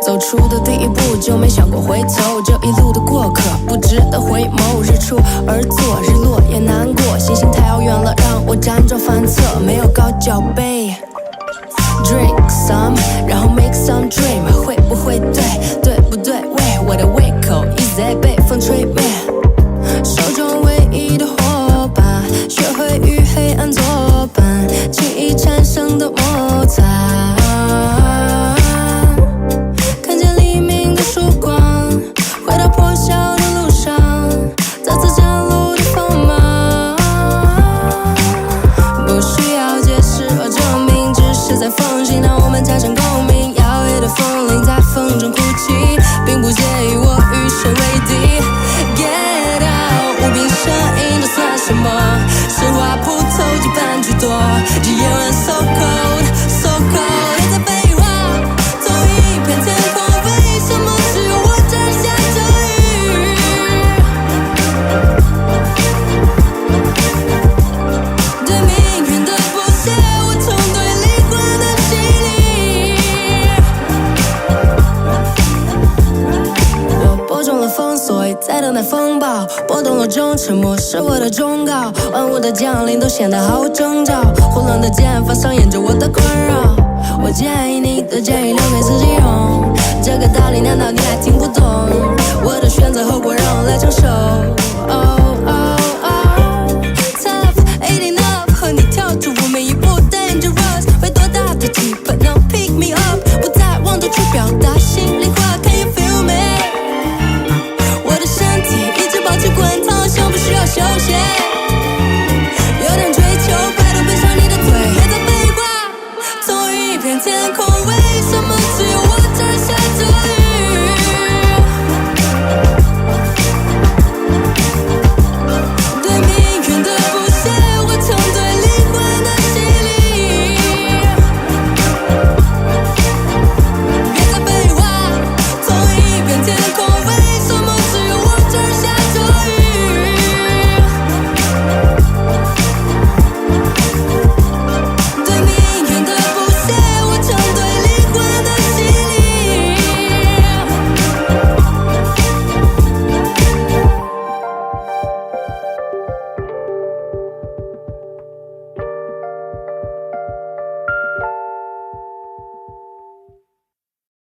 走出的第一步就没想过回头，这一路的过客不值得回眸。日出而作，日落也难过，星星太遥远了，让我辗转反侧，没有高脚杯。Drink some， 然后 make some dream， 会不会对？对不对？喂，我的胃口一直在被风吹灭。手中唯一的伙伴，学会与黑暗作伴，轻易产生的摩擦。看见黎明的曙光，回到破晓的路上，再次展露的锋芒。不需要解释或证明，只是在风行，让我们产生共鸣。摇曳的风铃在风中哭泣，并不介意我与谁为敌。Get out， 无病呻吟这算什么？是花蒲头几般居多，这夜晚 so cold so cold， 在废话同一片天空，为什么只有我站下这雨？对命运的不屑，我从对灵魂的洗礼。我播种了风，所以在等待风暴。波动了中，沉默是我的忠告。万物的降临都显得毫无征兆，混乱的剑法上演着我的困扰。我建议你的建议留给自己用，这个道理难道你还听不懂？我的选择后果让我来承受。